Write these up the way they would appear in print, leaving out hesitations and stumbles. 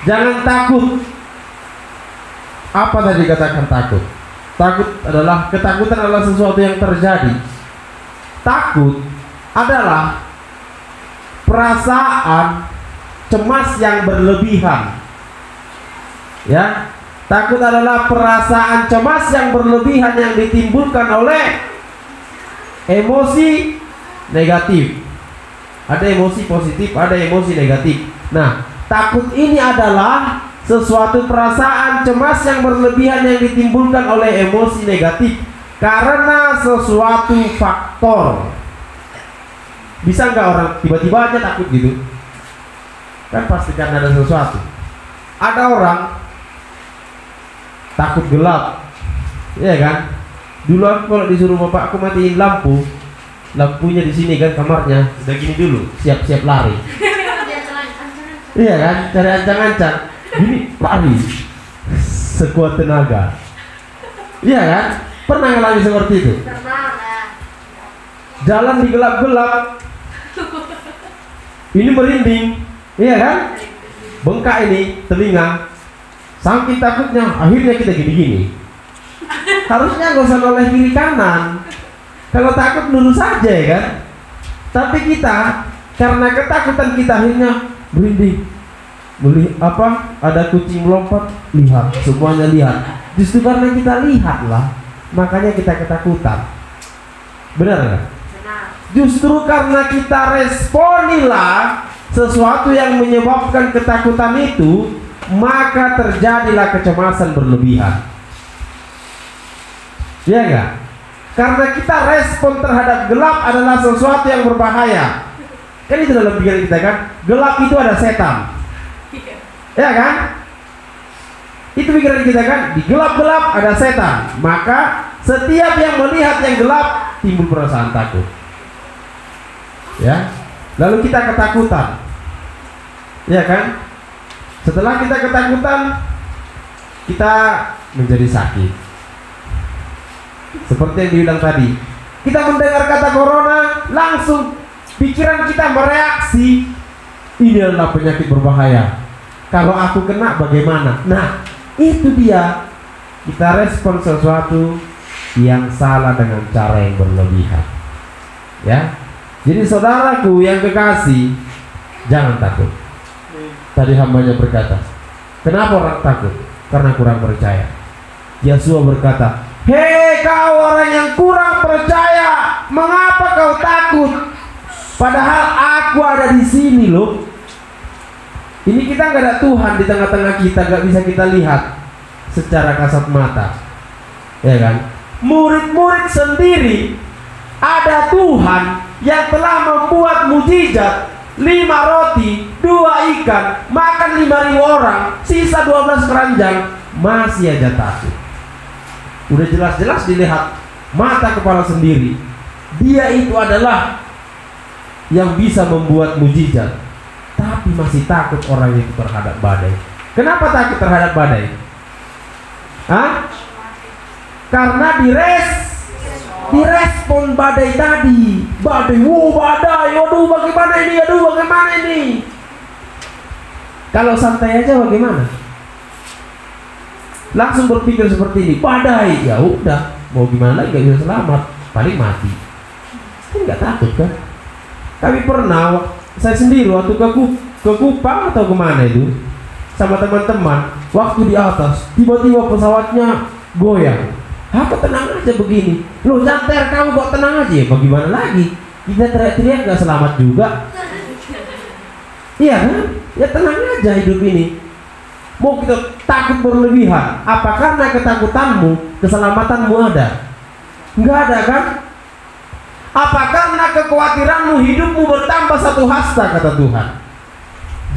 Jangan takut. Apa tadi katakan takut? Ketakutan adalah sesuatu yang terjadi. Takut adalah perasaan cemas yang berlebihan. Ya, takut adalah perasaan cemas yang berlebihan yang ditimbulkan oleh emosi negatif. Ada emosi positif, ada emosi negatif. Nah, takut ini adalah sesuatu perasaan cemas yang berlebihan yang ditimbulkan oleh emosi negatif karena sesuatu faktor. Bisa nggak orang tiba-tiba aja takut gitu? Kan pasti karena ada sesuatu. Ada orang takut gelap, iya kan? Dulu aku kalau disuruh bapak aku matiin lampunya di sini kan kamarnya, udah gini dulu, siap-siap lari. Iya kan, cari ancang-ancang, gini lari, sekuat tenaga. Iya kan, pernah ngalami seperti itu? Jalan di gelap-gelap, ini merinding, iya kan? Bengkak ini telinga, saking takutnya, akhirnya kita gini-gini. Harusnya nggak usah noleh kiri kanan. Kalau takut lurus saja ya kan. Tapi kita karena ketakutan kita akhirnya merinding. Ada kucing melompat, lihat, semuanya lihat. Justru karena kita lihat lah, makanya kita ketakutan. Benar nggak? Justru karena kita responilah sesuatu yang menyebabkan ketakutan itu, maka terjadilah kecemasan berlebihan. Ya enggak? Karena kita respon terhadap gelap adalah sesuatu yang berbahaya. Kan itu dalam pikiran kita kan, gelap itu ada setan. Ya kan? Itu pikiran kita kan, di gelap-gelap ada setan. Maka setiap yang melihat yang gelap timbul perasaan takut. Ya. Lalu kita ketakutan. Ya kan? Setelah kita ketakutan, kita menjadi sakit. Seperti yang dibilang tadi, kita mendengar kata corona, langsung pikiran kita bereaksi, ini adalah penyakit berbahaya. Kalau aku kena bagaimana? Nah, itu dia. Kita respon sesuatu yang salah dengan cara yang berlebihan. Ya. Jadi saudaraku yang kekasih, jangan takut. Tadi hambanya berkata, kenapa orang takut? Karena kurang percaya. Yesua berkata, hei kau orang yang kurang percaya, mengapa kau takut? Padahal aku ada di sini loh. Ini kita nggak ada Tuhan di tengah-tengah kita, nggak bisa kita lihat secara kasat mata, ya kan? Murid-murid sendiri ada Tuhan yang telah membuat mujizat, 5 roti, 2 ikan, makan 5.000 orang, sisa 12 keranjang, masih aja takut. Udah jelas-jelas dilihat mata kepala sendiri, dia itu adalah yang bisa membuat mujizat, tapi masih takut orang itu terhadap badai. Kenapa takut terhadap badai? Hah? Karena direspon badai tadi. Badai, badai, aduh bagaimana ini, aduh bagaimana ini. Kalau santai aja bagaimana? Langsung berpikir seperti ini, badai, ya udah, mau gimana lagi, gak bisa selamat, paling mati. Kan nggak takut kan? Tapi pernah saya sendiri waktu ke Kupang atau kemana itu sama teman-teman, waktu di atas tiba-tiba pesawatnya goyang. Aku tenang aja begini, loh Janter kamu kok tenang aja ya? Bagaimana lagi? Kita teriak-teriak gak selamat juga. Iya kan? Ya tenang aja hidup ini. Mau kita takut berlebihan, apa karena ketakutanmu keselamatanmu ada? Enggak ada kan? Apa karena kekhawatiranmu hidupmu bertambah 1 hasta, kata Tuhan.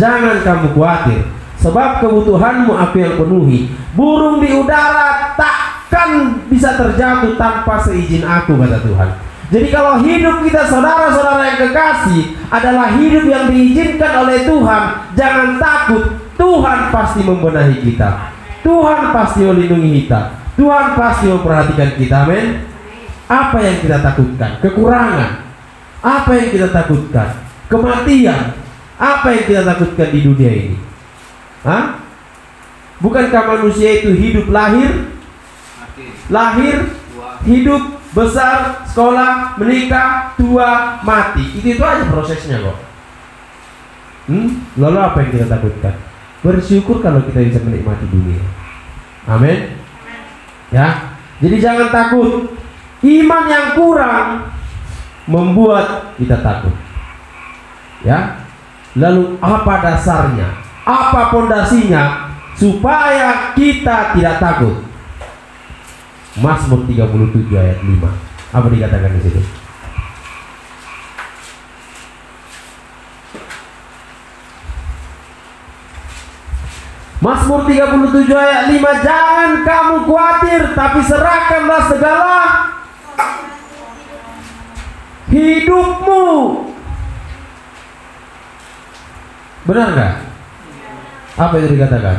Jangan kamu khawatir, sebab kebutuhanmu aku yang penuhi. Burung di udara takkan bisa terjatuh tanpa seizin aku, kata Tuhan. Jadi kalau hidup kita saudara-saudara yang kekasih adalah hidup yang diizinkan oleh Tuhan, jangan takut. Tuhan pasti membenahi kita, Tuhan pasti melindungi kita, Tuhan pasti memperhatikan kita. Amin. Apa yang kita takutkan? Kekurangan. Apa yang kita takutkan? Kematian. Apa yang kita takutkan di dunia ini? Hah? Bukankah manusia itu hidup lahir, hidup, besar, sekolah, menikah, tua, mati. Itu aja prosesnya kok. Lalu apa yang kita takutkan? Bersyukur kalau kita bisa menikmati dunia. Amin. Ya. Jadi jangan takut. Iman yang kurang membuat kita takut. Ya. Lalu apa dasarnya? Apa pondasinya supaya kita tidak takut? Mazmur 37 ayat 5. Apa dikatakan di situ? Mazmur 37 ayat 5, jangan kamu khawatir, tapi serahkanlah segala hidupmu. Benar nggak? Apa itu dikatakan?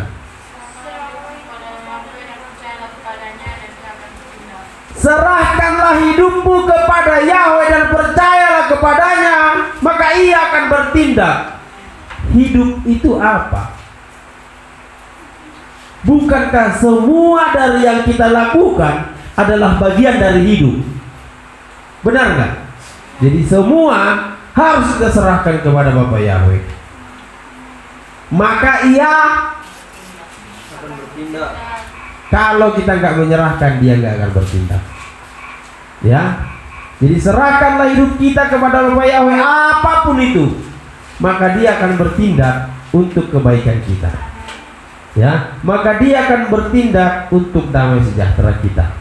Serahkanlah hidupmu kepada Yahweh dan percayalah kepadanya, maka ia akan bertindak. Hidup itu apa? Bukankah semua dari yang kita lakukan adalah bagian dari hidup? Benar nggak? Jadi semua harus kita serahkan kepada Bapak Yahweh. Maka ia akan bertindak. Kalau kita nggak menyerahkan, dia nggak akan bertindak. Ya, jadi serahkanlah hidup kita kepada Bapak Yahweh, apapun itu, maka dia akan bertindak untuk kebaikan kita. Ya, maka dia akan bertindak untuk damai sejahtera kita.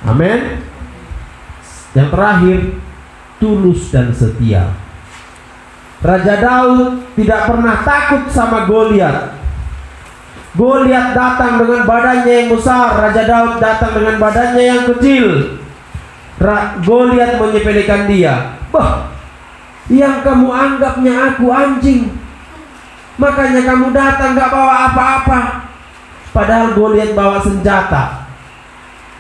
Amin. Yang terakhir, tulus dan setia. Raja Daud tidak pernah takut sama Goliat. Goliat datang dengan badannya yang besar, Raja Daud datang dengan badannya yang kecil. Goliat menyepelekan dia. Bah, yang kamu anggapnya aku anjing, makanya kamu datang gak bawa apa-apa. Padahal Goliat bawa senjata.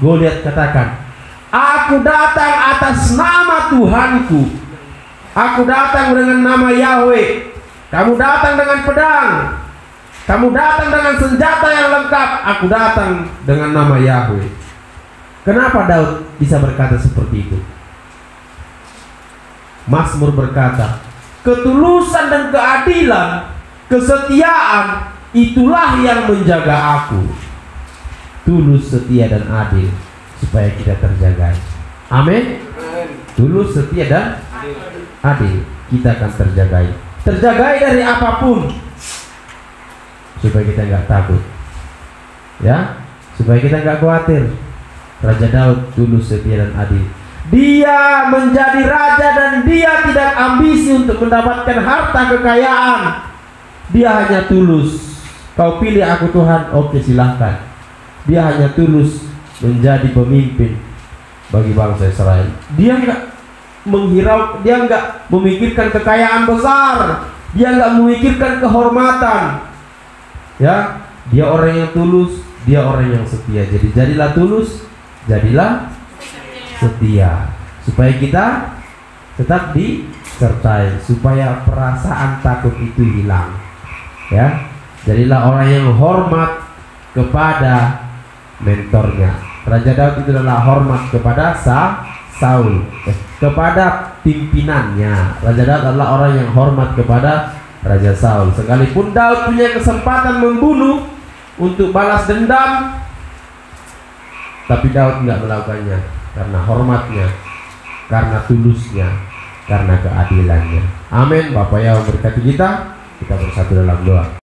Goliat katakan, aku datang atas nama Tuhanku. Aku datang dengan nama Yahweh. Kamu datang dengan pedang, kamu datang dengan senjata yang lengkap. Aku datang dengan nama Yahweh. Kenapa Daud bisa berkata seperti itu? Mazmur berkata, ketulusan dan keadilan, kesetiaan, itulah yang menjaga aku. Tulus, setia, dan adil, supaya kita terjaga. Amin. Tulus, setia, dan adil, kita akan terjagai. Terjagai dari apapun, supaya kita nggak takut, ya, supaya kita nggak khawatir. Raja Daud tulus, setia, dan adil. Dia menjadi raja dan dia tidak ambisi untuk mendapatkan harta kekayaan. Dia hanya tulus. Kau pilih aku Tuhan, oke silahkan. Dia hanya tulus menjadi pemimpin bagi bangsa Israel. Dia nggak menghirau, dia nggak memikirkan kekayaan besar, dia nggak memikirkan kehormatan. Ya, dia orang yang tulus, dia orang yang setia. Jadi jadilah tulus, jadilah setia, supaya kita tetap disertai, supaya perasaan takut itu hilang. Ya, jadilah orang yang hormat kepada mentornya. Raja Daud itu adalah hormat kepada Saul, kepada pimpinannya. Raja Daud adalah orang yang hormat kepada Raja Saul. Sekalipun Daud punya kesempatan membunuh untuk balas dendam, tapi Daud tidak melakukannya karena hormatnya, karena tulusnya, karena keadilannya. Amin. Bapak yang memberkati kita bersatu dalam doa.